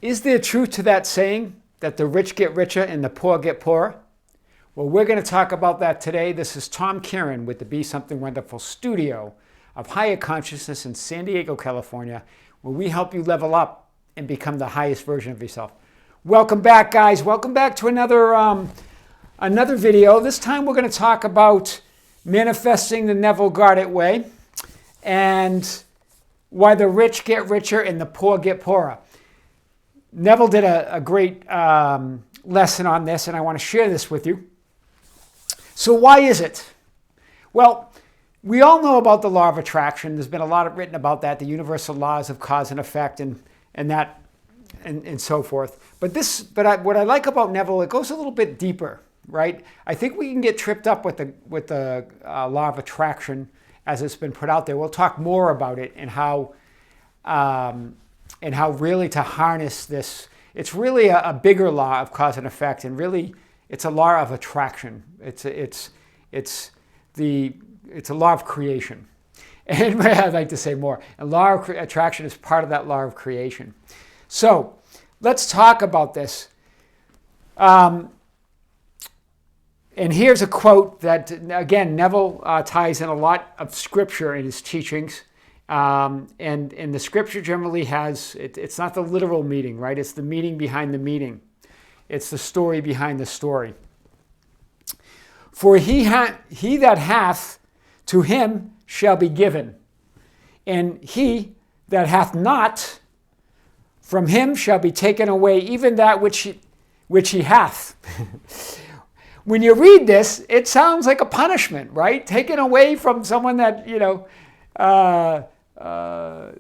Is there truth to that saying that the rich get richer and the poor get poorer? Well, we're going to talk about that today. This is Tom Kieran with the Be Something Wonderful studio of Higher Consciousness in San Diego, California, where we help you level up and become the highest version of yourself. Welcome back, guys. Welcome back to another video. This time we're going to talk about manifesting the Neville Goddard way and why the rich get richer and the poor get poorer. Neville did a great lesson on this, and I want to share this with you. So why is it? Well, we all know about the law of attraction. There's been a lot written about that, the universal laws of cause and effect and so forth. But what I like about Neville, it goes a little bit deeper, right? I think we can get tripped up with the law of attraction as it's been put out there. We'll talk more about it and how really to harness this. It's really a bigger law of cause and effect, and really it's a law of attraction. It's a law of creation. And I'd like to say more. A law of attraction is part of that law of creation. So let's talk about this. And here's a quote that, again, Neville ties in a lot of scripture in his teachings. And the scripture generally has, it's not the literal meaning, right? It's the meaning behind the meaning. It's the story behind the story. For he that hath, to him shall be given. And he that hath not, from him shall be taken away even that which he hath. When you read this, it sounds like a punishment, right? Taken away from someone that,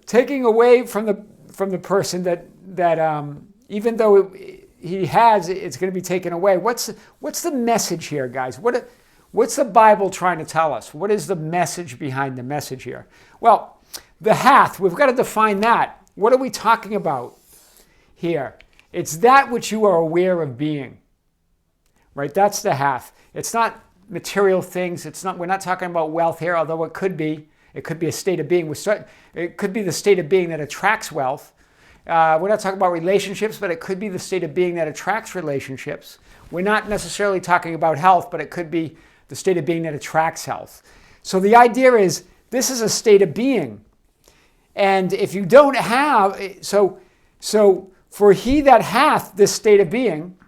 taking away from the person that even though he has, it's going to be taken away. What's the message here, guys? What's the Bible trying to tell us? What is the message behind the message here? Well, the hath, we've got to define that. What are we talking about here? It's that which you are aware of being, right? That's the hath. It's not material things. We're not talking about wealth here, although it could be. It could be a state of being. It could be the state of being that attracts wealth. We're not talking about relationships, but it could be the state of being that attracts relationships. We're not necessarily talking about health, but it could be the state of being that attracts health. So the idea is this is a state of being. And if you don't have, so for he that hath this state of being,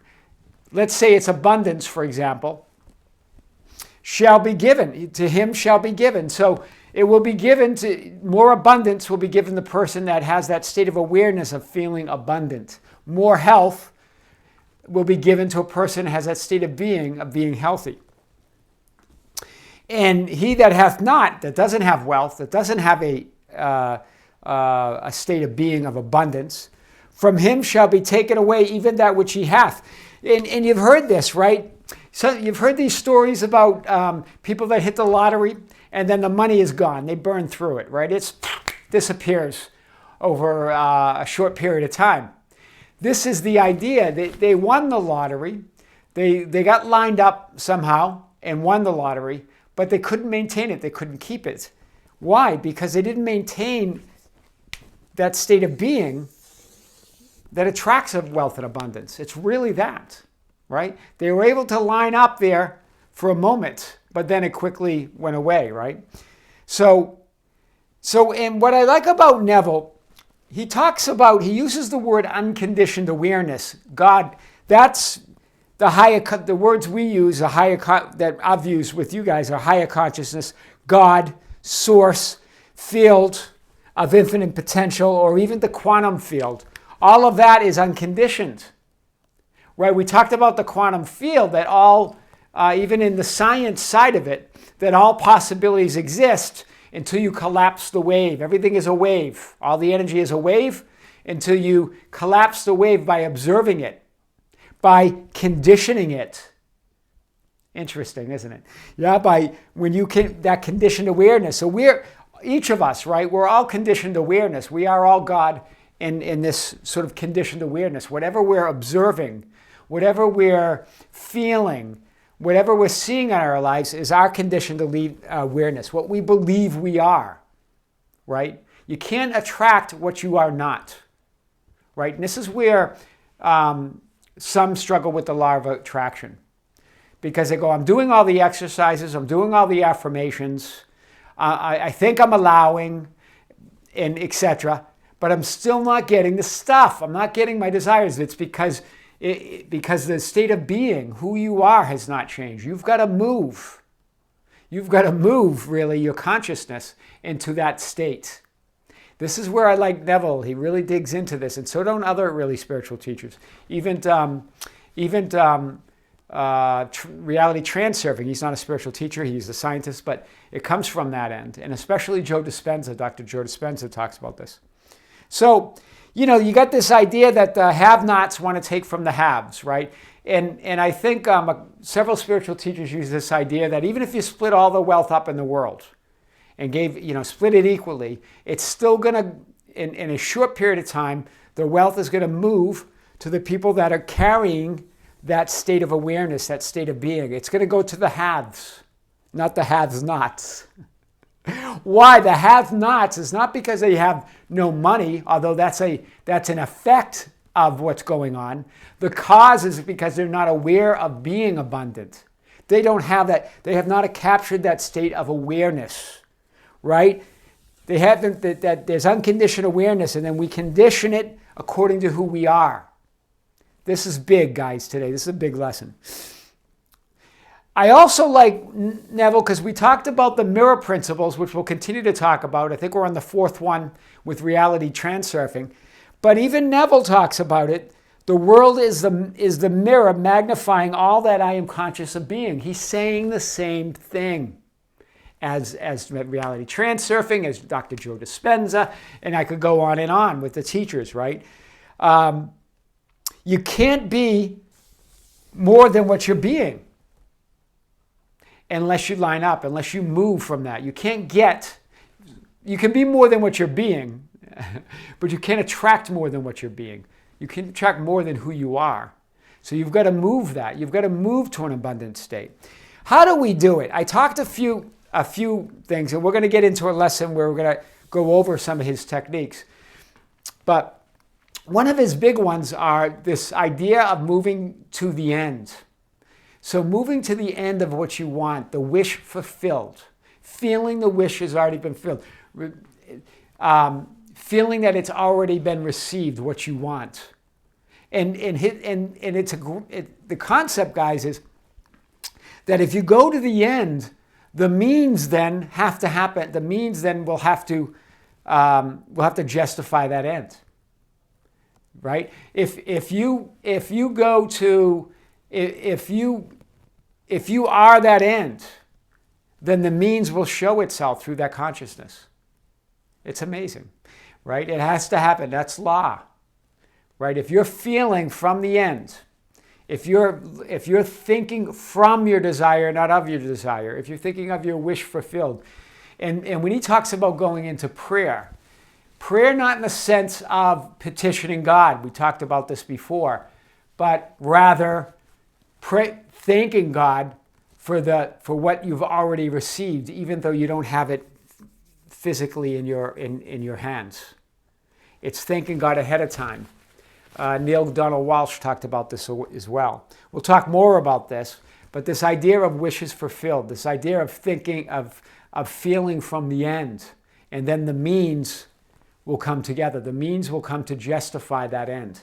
let's say it's abundance, for example, shall be given. To him shall be given. So it will be given to, more abundance will be given the person that has that state of awareness of feeling abundant. More health will be given to a person that has that state of being healthy. And he that hath not, that doesn't have wealth, that doesn't have a state of being of abundance, from him shall be taken away even that which he hath. And you've heard this, right? So you've heard these stories about people that hit the lottery and then the money is gone. They burn through it, right? It disappears over a short period of time. This is the idea. They won the lottery. They got lined up somehow and won the lottery, but they couldn't maintain it. They couldn't keep it. Why? Because they didn't maintain that state of being that attracts wealth and abundance. It's really that, right? They were able to line up there for a moment, but then it quickly went away, right? So and what I like about Neville, he uses the word unconditioned awareness. God, that's the words we use, that I've used with you guys are higher consciousness, God, source, field of infinite potential, or even the quantum field. All of that is unconditioned, right? We talked about the quantum field, that all, even in the science side of it, that all possibilities exist until you collapse the wave. Everything is a wave. All the energy is a wave until you collapse the wave by observing it, by conditioning it. Interesting, isn't it? Yeah, that conditioned awareness. So each of us, right? We're all conditioned awareness. We are all God in this sort of conditioned awareness. Whatever we're observing, whatever we're feeling, whatever we're seeing in our lives is our conditioned awareness, what we believe we are, right? You can't attract what you are not, right? And this is where some struggle with the law of attraction, because they go, I'm doing all the exercises, I'm doing all the affirmations, I think I'm allowing, and etc., but I'm still not getting the stuff. I'm not getting my desires. It's because the state of being, who you are, has not changed. You've got to move. You've got to move, really, your consciousness into that state. This is where I like Neville. He really digs into this, and so don't other really spiritual teachers. Even reality transurfing. He's not a spiritual teacher. He's a scientist, but it comes from that end. And especially Joe Dispenza, Dr. Joe Dispenza talks about this. So, you got this idea that the have-nots want to take from the haves, right? And I think several spiritual teachers use this idea that even if you split all the wealth up in the world and split it equally, it's still going to, in a short period of time, the wealth is going to move to the people that are carrying that state of awareness, that state of being. It's going to go to the haves, not the have-nots. Why? The have-nots is not because they have no money, although that's an effect of what's going on. The cause is because they're not aware of being abundant. They don't have that. They have not captured that state of awareness, right? They haven't. That there's unconditioned awareness, and then we condition it according to who we are. This is big, guys, today. This is a big lesson. I also like Neville because we talked about the mirror principles, which we'll continue to talk about. I think we're on the fourth one with reality transurfing. But even Neville talks about it. The world is the mirror magnifying all that I am conscious of being. He's saying the same thing as reality transurfing, as Dr. Joe Dispenza, and I could go on and on with the teachers, right? You can't be more than what you're being unless you line up, unless you move from that. You can be more than what you're being, but you can't attract more than what you're being. You can attract more than who you are. So you've got to move that. You've got to move to an abundant state. How do we do it? I talked a few things, and we're going to get into a lesson where we're going to go over some of his techniques. But one of his big ones are this idea of moving to the end. So moving to the end of what you want, the wish fulfilled, feeling the wish has already been filled, feeling that it's already been received, what you want. And the concept, guys, is that if you go to the end, the means then have to happen. The means then will have to justify that end, right? If you are that end, then the means will show itself through that consciousness. It's amazing, right? It has to happen. That's law, right? If you're feeling from the end, if you're thinking from your desire, not of your desire, if you're thinking of your wish fulfilled, and when he talks about going into prayer not in the sense of petitioning God, we talked about this before, but rather thanking God for what you've already received, even though you don't have it physically in your hands. It's thanking God ahead of time. Neil Donald Walsh talked about this as well. We'll talk more about this, but this idea of wishes fulfilled, this idea of thinking of feeling from the end, and then the means will come together. The means will come to justify that end.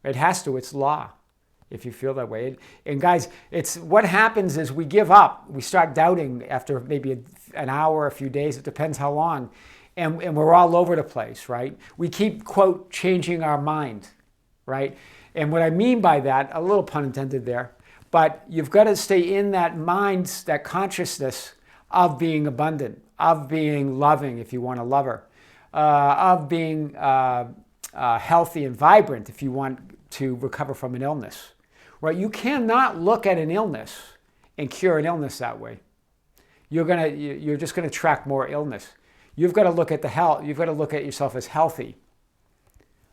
It has to. It's law. If you feel that way. And guys, it's what happens is we give up. We start doubting after maybe an hour, a few days. It depends how long. And we're all over the place, right? We keep, quote, changing our mind, right? And what I mean by that, a little pun intended there, but you've got to stay in that mind, that consciousness of being abundant, of being loving if you want a lover, of being healthy and vibrant if you want to recover from an illness. Right? You cannot look at an illness and cure an illness that way. You're just going to attract more illness. You've got to look at the health. You've got to look at yourself as healthy,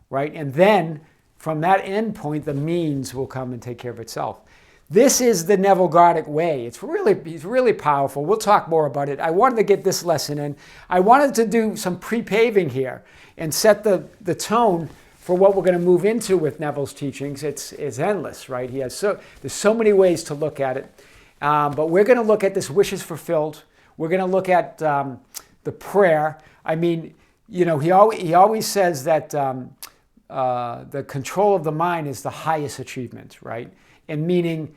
right? And then from that end point, the means will come and take care of itself. This is the Neville Goddard way. He's really powerful. We'll talk more about it. I wanted to get this lesson in. I wanted to do some pre-paving here and set the tone for what we're going to move into with Neville's teachings, it's endless, right? There's so many ways to look at it. But we're going to look at this wishes fulfilled. We're going to look at the prayer. I mean, he always says that the control of the mind is the highest achievement, right? And meaning,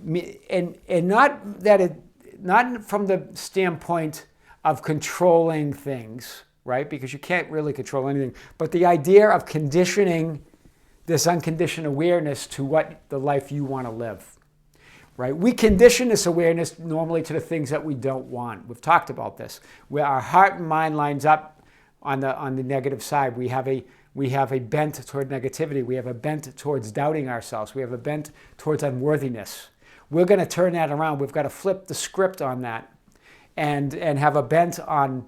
and not that not from the standpoint of controlling things, right? Because you can't really control anything. But the idea of conditioning this unconditioned awareness to what the life you want to live. Right? We condition this awareness normally to the things that we don't want. We've talked about this. Where our heart and mind lines up on the negative side. We have a bent toward negativity. We have a bent towards doubting ourselves. We have a bent towards unworthiness. We're going to turn that around. We've got to flip the script on that and have a bent on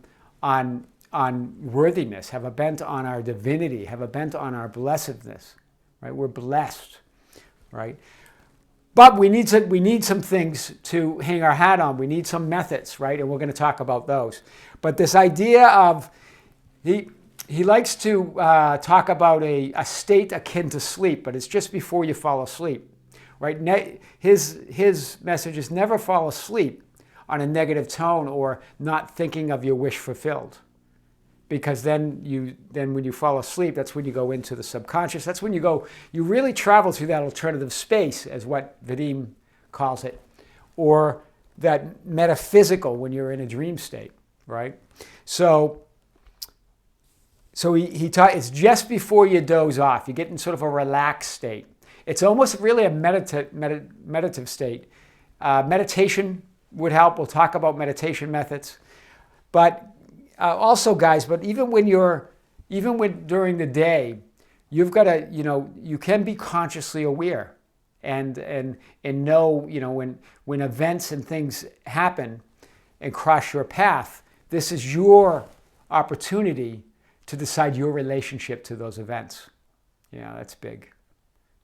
worthiness, have a bent on our divinity, have a bent on our blessedness. Right? We're blessed. Right? But we need some things to hang our hat on. We need some methods, right? And we're going to talk about those. But this idea of, he likes to talk about a state akin to sleep, but it's just before you fall asleep, right? His message is never fall asleep on a negative tone or not thinking of your wish fulfilled. Because then when you fall asleep, that's when you go into the subconscious. That's when you really travel through that alternative space, as what Vadim calls it, or that metaphysical when you're in a dream state, right? So he taught it's just before you doze off. You get in sort of a relaxed state. It's almost really a meditative state. Meditation would help. We'll talk about meditation methods, but. Also, guys, but even when during the day, you've got to, you can be consciously aware and know, when events and things happen and cross your path, this is your opportunity to decide your relationship to those events. Yeah, that's big.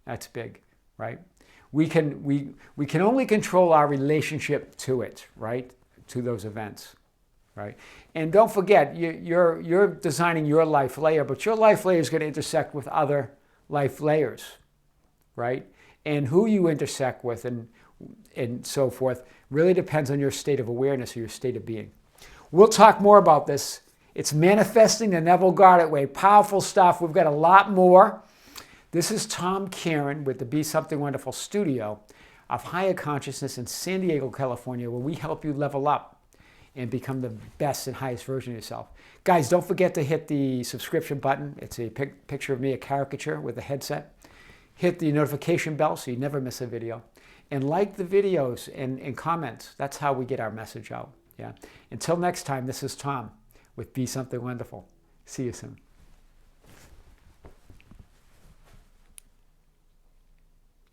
That's big, right? We can only control our relationship to it, right? To those events. Right? And don't forget, you're designing your life layer, but your life layer is going to intersect with other life layers, right? And who you intersect with and so forth really depends on your state of awareness or your state of being. We'll talk more about this. It's manifesting the Neville Goddard way. Powerful stuff. We've got a lot more. This is Tom Karen with the Be Something Wonderful studio of Higher Consciousness in San Diego, California, where we help you level up and become the best and highest version of yourself. Guys, don't forget to hit the subscription button. It's a picture of me, a caricature with a headset. Hit the notification bell so you never miss a video. And like the videos and comment. That's how we get our message out. Yeah. Until next time, this is Tom with Be Something Wonderful. See you soon.